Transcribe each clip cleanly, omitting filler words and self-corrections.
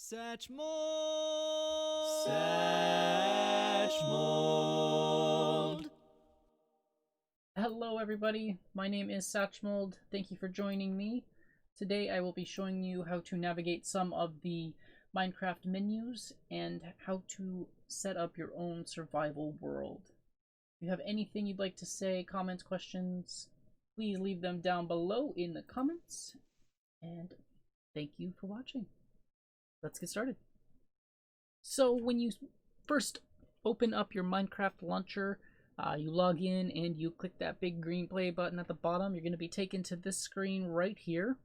Satchmold! Satchmold! Hello everybody, my name is Satchmold. Thank you for joining me. Today I will be showing you how to navigate some of the Minecraft menus and how to set up your own survival world. If you have anything you'd like to say, comments, questions, please leave them down below in the comments. And thank you for watching. Let's get started. So when you first open up your Minecraft launcher, you log in and you click that big green play button at the bottom. You're going to be taken to this screen right here.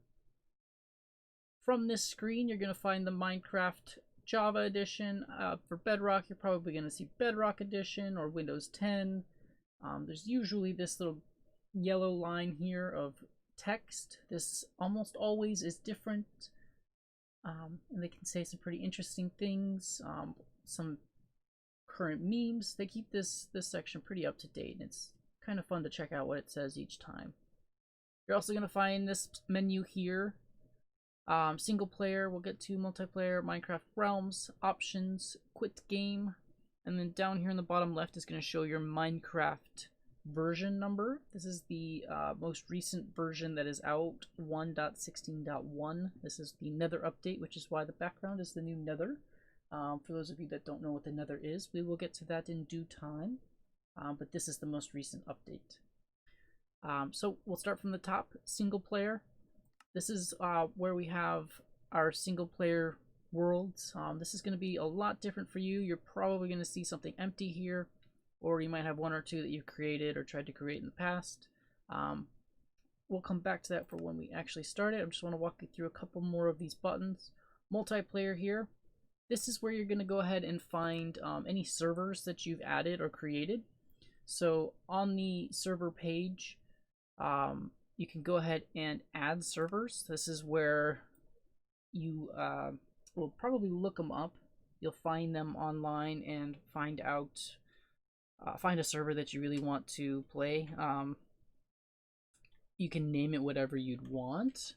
From this screen, you're going to find the Minecraft Java edition. For Bedrock, you're probably going to see Bedrock edition or Windows 10. There's usually this little yellow line here of text. This almost always is different. And they can say some pretty interesting things. Some current memes. They keep this section pretty up to date, and it's kind of fun to check out what it says each time. You're also going to find this menu here. Single player, we'll get to multiplayer, Minecraft Realms, options, quit game, and then down here in the bottom left is going to show your Minecraft version number. This is the most recent version that is out, 1.16.1. This is the Nether update, which is why the background is the new Nether. For those of you that don't know what the Nether is, we will get to that in due time, but this is the most recent update. So we'll start from the top, single player. This is where we have our single player worlds. This is going to be a lot different for you. You're probably going to see something empty here, or you might have one or two that you've created or tried to create in the past. We'll come back to that for when we actually start it. I just want to walk you through a couple more of these buttons. Multiplayer here. This is where you're going to go ahead and find any servers that you've added or created. So on the server page, you can go ahead and add servers. This is where you will probably look them up. You'll find them online and find out, find a server that you really want to play. You can name it whatever you'd want.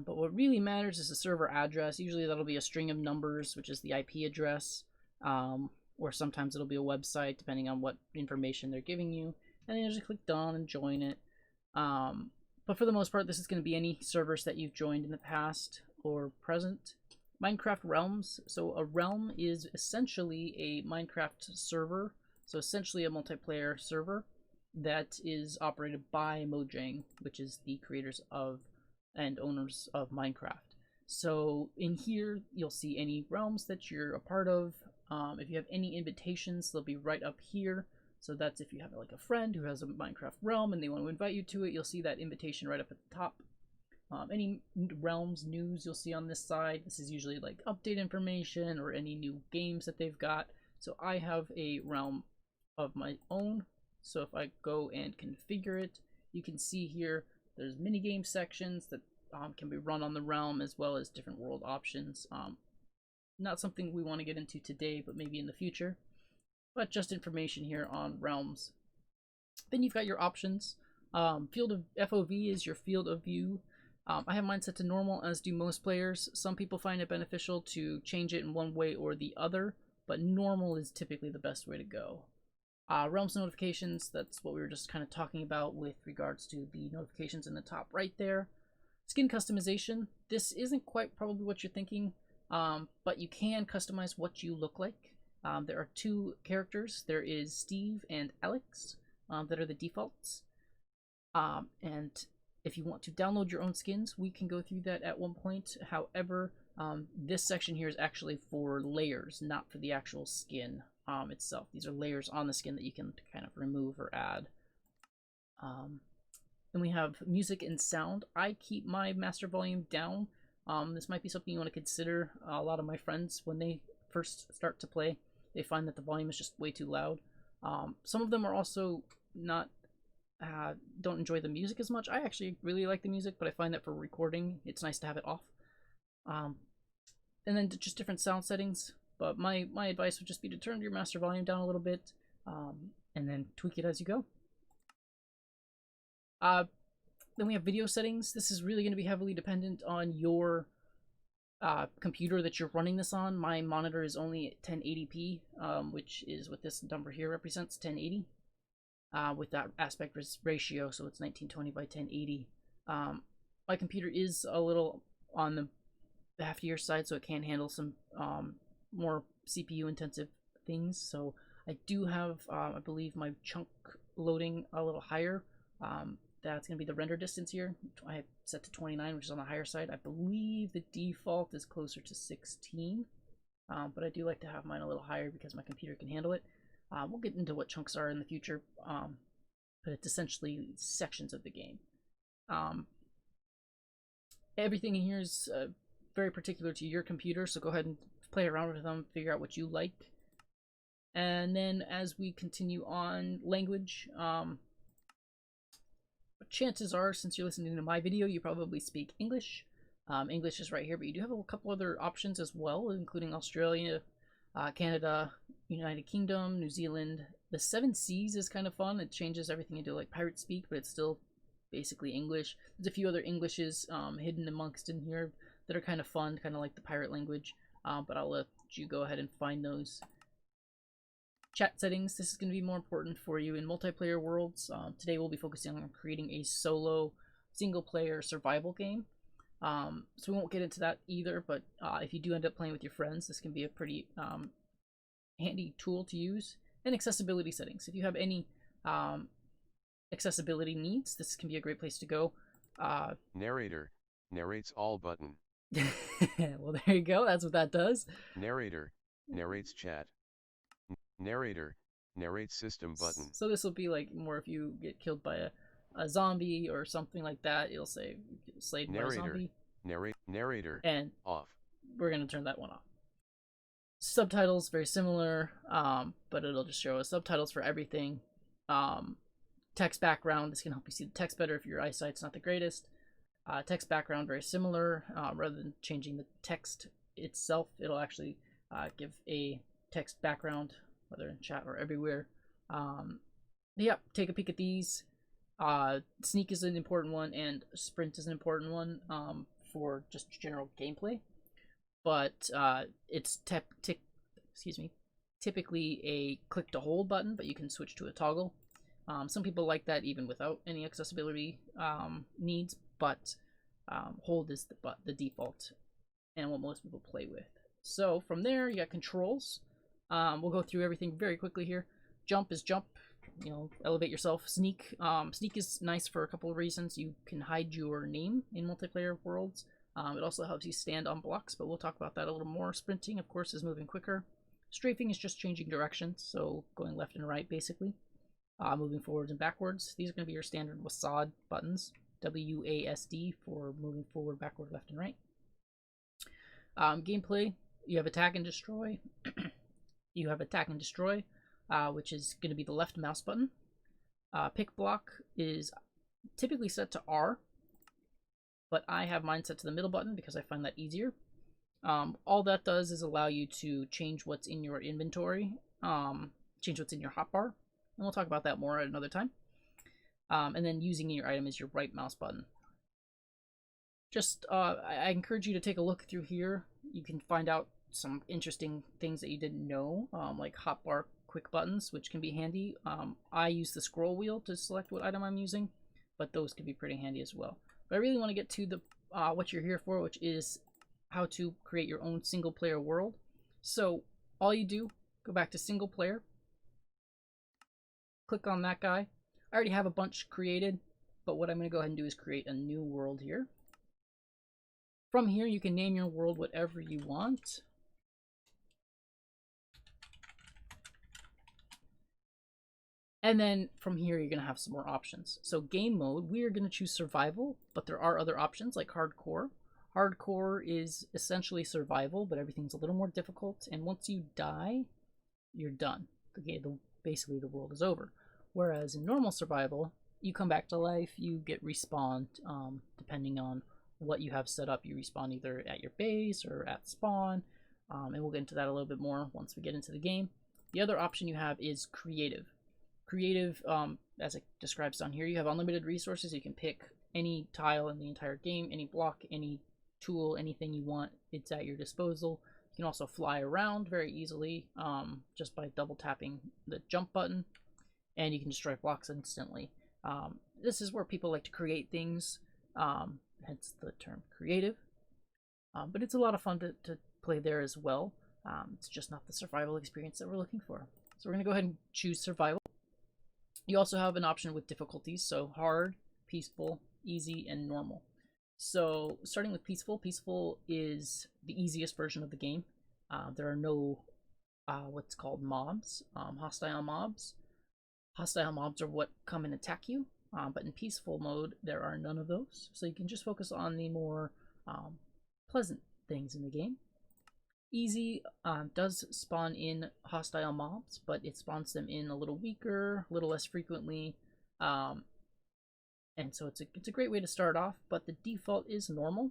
But what really matters is the server address. Usually that'll be a string of numbers, which is the IP address, or sometimes it'll be a website, depending on what information they're giving you. And then you just click done and join it. But for the most part, this is going to be any servers that you've joined in the past or present. Minecraft Realms. So a realm is essentially a Minecraft server. So essentially a multiplayer server that is operated by Mojang, which is the creators of and owners of Minecraft. So in here, you'll see any realms that you're a part of. If you have any invitations, they'll be right up here. So that's if you have like a friend who has a Minecraft realm and they want to invite you to it, you'll see that invitation right up at the top. Any realms news you'll see on this side. This is usually like update information or any new games that they've got. So I have a realm of my own. So if I go and configure it, you can see here there's minigame sections that can be run on the realm, as well as different world options. Not something we want to get into today, but maybe in the future. But just information here on realms. Then you've got your options. Field of FOV is your field of view. I have mine set to normal, as do most players. Some people find it beneficial to change it in one way or the other, but normal is typically the best way to go. Realms notifications, that's what we were just kind of talking about with regards to the notifications in the top right there. Skin customization, this isn't quite probably what you're thinking, but you can customize what you look like. There are two characters. There is Steve and Alex that are the defaults. And if you want to download your own skins, we can go through that at one point. However, this section here is actually for layers, not for the actual skin itself. These are layers on the skin that you can kind of remove or add. Then we have music and sound. I keep my master volume down. This might be something you want to consider. A lot of my friends, when they first start to play, they find that the volume is just way too loud. Some of them are also not don't enjoy the music as much. I actually really like the music, but I find that for recording, it's nice to have it off. And then just different sound settings. But my advice would just be to turn your master volume down a little bit, and then tweak it as you go. Then we have video settings. This is really going to be heavily dependent on your computer that you're running this on. My monitor is only at 1080p, which is what this number here represents, 1080, with that aspect ratio, so it's 1920 by 1080. My computer is a little on the heftier side, so it can handle some more CPU intensive things. So I do have, I believe, my chunk loading a little higher. That's going to be the render distance here. I have set to 29, which is on the higher side. I believe the default is closer to 16, but I do like to have mine a little higher because my computer can handle it. We'll get into what chunks are in the future, but it's essentially sections of the game. Everything in here is very particular to your computer, so go ahead and play around with them, figure out what you like. And then as we continue on, language, chances are, since you're listening to my video, you probably speak English. English is right here, but you do have a couple other options as well, including Australia, Canada, United Kingdom, New Zealand. The 7 Seas is kind of fun. It changes everything into like pirate speak, but it's still basically English. There's a few other Englishes hidden amongst in here that are kind of fun, kind of like the pirate language, but I'll let you go ahead and find those. Chat settings, this is going to be more important for you in multiplayer worlds. Today we'll be focusing on creating a solo single-player survival game. So we won't get into that either, but if you do end up playing with your friends, this can be a pretty handy tool to use. And accessibility settings. If you have any accessibility needs, this can be a great place to go. Narrator, narrates all button. Well, there you go. That's what that does. Narrator, narrates chat. Narrator, narrates system button. So this will be like more if you get killed by a zombie or something like that. You'll say slayed by a zombie. Narrator, and off. We're going to turn that one off. Subtitles, very similar, but it'll just show us subtitles for everything. Text background, this can help you see the text better if your eyesight's not the greatest. Text background, very similar. Rather than changing the text itself, it'll actually give a text background, whether in chat or everywhere. Yeah, take a peek at these. Sneak is an important one, and sprint is an important one for just general gameplay. But it's typically a click to hold button, but you can switch to a toggle. Some people like that even without any accessibility needs, but hold is the default and what most people play with. So from there, you got controls. We'll go through everything very quickly here. Jump is jump, elevate yourself. Sneak, sneak is nice for a couple of reasons. You can hide your name in multiplayer worlds. It also helps you stand on blocks, but we'll talk about that a little more. Sprinting, of course, is moving quicker. Strafing is just changing directions, so going left and right, basically. Moving forwards and backwards. These are going to be your standard WASD buttons. WASD for moving forward, backward, left, and right. Gameplay, you have attack and destroy. You have attack and destroy, which is going to be the left mouse button. Pick block is typically set to R, but I have mine set to the middle button because I find that easier. All that does is allow you to change what's in your inventory, change what's in your hotbar, and we'll talk about that more at another time. And then using your item is your right mouse button. Just, I encourage you to take a look through here. You can find out some interesting things that you didn't know, like hotbar quick buttons, which can be handy. I use the scroll wheel to select what item I'm using, but those can be pretty handy as well. But I really want to get to the what you're here for, which is how to create your own single player world. So all you do, go back to single player, click on that guy. I already have a bunch created, but what I'm going to go ahead and do is create a new world here. From here, you can name your world whatever you want. And then from here, you're going to have some more options. So game mode, we are going to choose survival, but there are other options like hardcore. Hardcore is essentially survival, but everything's a little more difficult. And once you die, you're done. Okay, basically the world is over. Whereas in normal survival, you come back to life, you get respawned, depending on what you have set up. You respawn either at your base or at spawn, and we'll get into that a little bit more once we get into the game. The other option you have is creative. Creative, as it describes down here, you have unlimited resources. You can pick any tile in the entire game, any block, any tool, anything you want, it's at your disposal. You can also fly around very easily just by double tapping the jump button, and you can destroy blocks instantly. This is where people like to create things, hence the term creative. But it's a lot of fun to play there as well. It's just not the survival experience that we're looking for. So we're going to go ahead and choose survival. You also have an option with difficulties, so hard, peaceful, easy, and normal. So starting with peaceful, peaceful is the easiest version of the game. There are no what's called mobs, hostile mobs. Hostile mobs are what come and attack you, but in peaceful mode there are none of those. So you can just focus on the more pleasant things in the game. Easy does spawn in hostile mobs, but it spawns them in a little weaker, a little less frequently. And so it's a great way to start off, but the default is normal.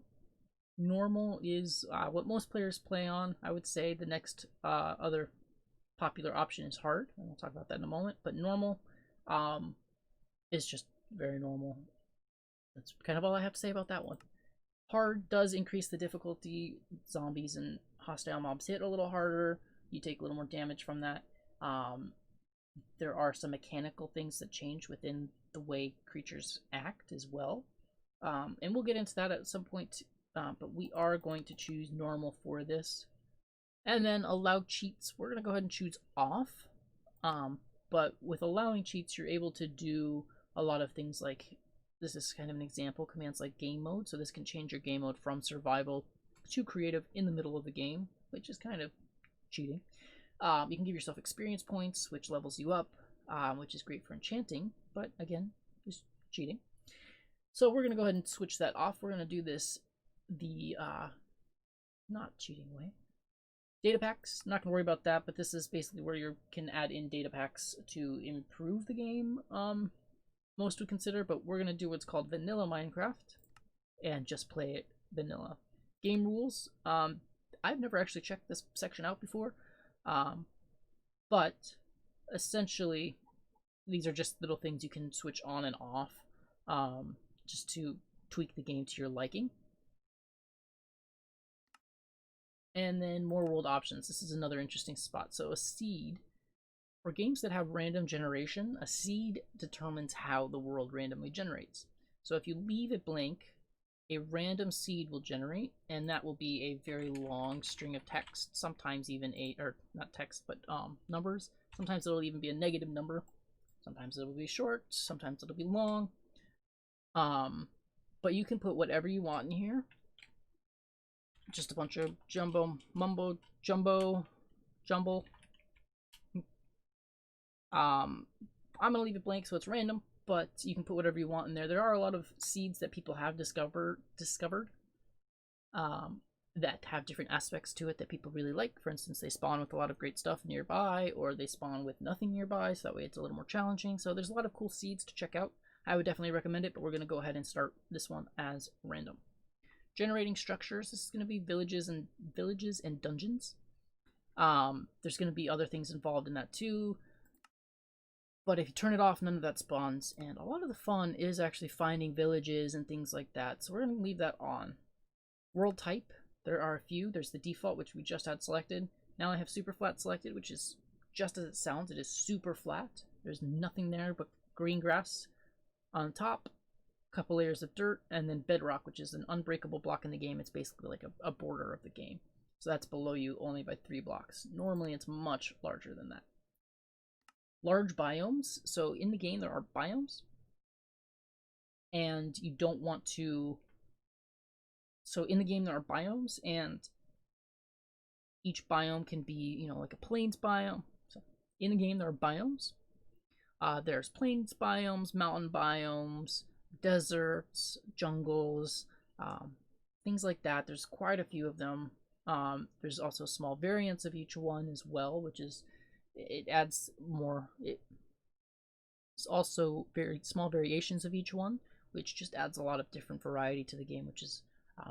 Normal is what most players play on. I would say the next other popular option is hard, and we'll talk about that in a moment, but normal is just very normal. That's kind of all I have to say about that one. Hard does increase the difficulty. Zombies and hostile mobs hit a little harder. You take a little more damage from that. There are some mechanical things that change within the way creatures act as well. And we'll get into that at some point, but we are going to choose normal for this. And then allow cheats, we're going to go ahead and choose off. But with allowing cheats, you're able to do a lot of things like, this is kind of an example, commands like game mode. So this can change your game mode from survival to creative in the middle of the game, which is kind of cheating. You can give yourself experience points, which levels you up, which is great for enchanting, but again, just cheating. So we're going to go ahead and switch that off. We're going to do this the not cheating way. Data packs, not going to worry about that, but this is basically where you can add in data packs to improve the game, most would consider, but we're going to do what's called vanilla Minecraft and just play it vanilla. Game rules, I've never actually checked this section out before, but essentially these are just little things you can switch on and off just to tweak the game to your liking. And then more world options. This is another interesting spot. So a seed, for games that have random generation, a seed determines how the world randomly generates. So if you leave it blank, a random seed will generate, and that will be a very long string of text, sometimes even not text, but numbers. Sometimes it'll even be a negative number. Sometimes it'll be short, sometimes it'll be long. But you can put whatever you want in here. Just a bunch of jumble. I'm gonna leave it blank so it's random, but you can put whatever you want in there. There are a lot of seeds that people have discovered that have different aspects to it that people really like. For instance, they spawn with a lot of great stuff nearby, or they spawn with nothing nearby, so that way it's a little more challenging. So there's a lot of cool seeds to check out. I would definitely recommend it, but we're going to go ahead and start this one as random. Generating structures, this is going to be villages and dungeons. There's going to be other things involved in that too. But if you turn it off, none of that spawns, and a lot of the fun is actually finding villages and things like that, so we're going to leave that on. World type, there are a few. There's the default, which we just had selected. Now I have super flat selected, which is just as it sounds. It is super flat. There's nothing there but green grass on top, a couple layers of dirt, and then bedrock, which is an unbreakable block in the game. It's basically like a border of the game. So that's below you only by 3 blocks. Normally it's much larger than that. Large biomes. So in the game there are biomes, and you don't want to... So in the game there are biomes, and each biome can be, like a plains biome. So in the game there are biomes. There's plains biomes, mountain biomes, deserts, jungles, things like that. There's quite a few of them. There's also small variants of each one as well, which is... It adds more. It's also very small variations of each one, which just adds a lot of different variety to the game, which is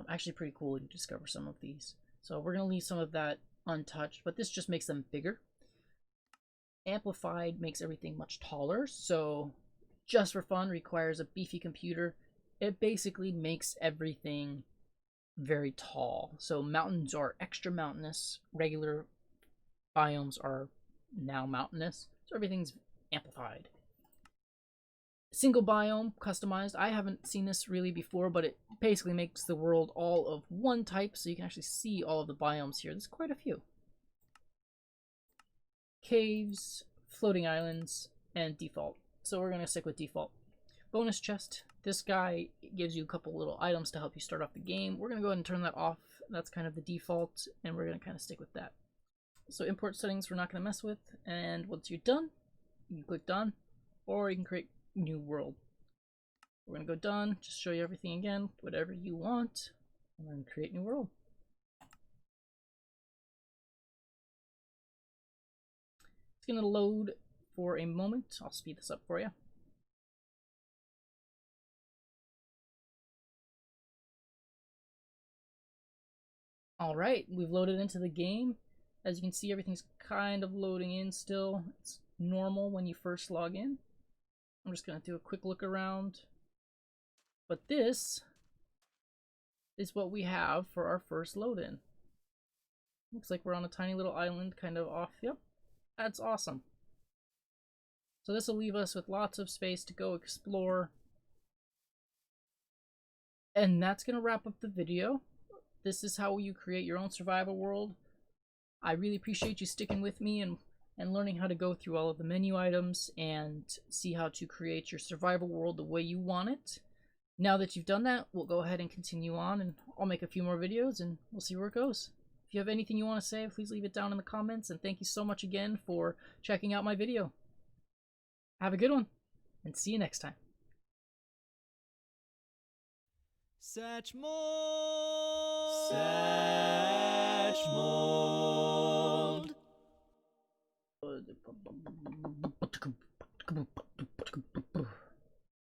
actually pretty cool to discover some of these. So we're going to leave some of that untouched, but this just makes them bigger. Amplified makes everything much taller, so just for fun requires a beefy computer it basically makes everything very tall. So mountains are extra mountainous, regular biomes are now mountainous, so everything's amplified. Single biome customized. I haven't seen this really before, but it basically makes the world all of one type, so you can actually see all of the biomes here. There's quite a few. Caves, floating islands, and default. So we're going to stick with default. Bonus chest. This guy gives you a couple little items to help you start off the game. We're going to go ahead and turn that off. That's kind of the default, and we're going to kind of stick with that. So import settings we're not going to mess with, and once you're done, you can click done, or you can create new world. We're going to go done, just show you everything again, whatever you want, and then create new world. It's going to load for a moment. I'll speed this up for you. Alright, we've loaded into the game. As you can see, everything's kind of loading in still. It's normal when you first log in. I'm just going to do a quick look around. But this is what we have for our first load in. Looks like we're on a tiny little island kind of off. Yep, that's awesome. So this will leave us with lots of space to go explore. And that's going to wrap up the video. This is how you create your own survival world. I really appreciate you sticking with me and learning how to go through all of the menu items and see how to create your survival world the way you want it. Now that you've done that, we'll go ahead and continue on, and I'll make a few more videos and we'll see where it goes. If you have anything you want to say, please leave it down in the comments, and thank you so much again for checking out my video. Have a good one, and see you next time. Satchmold. Satchmold.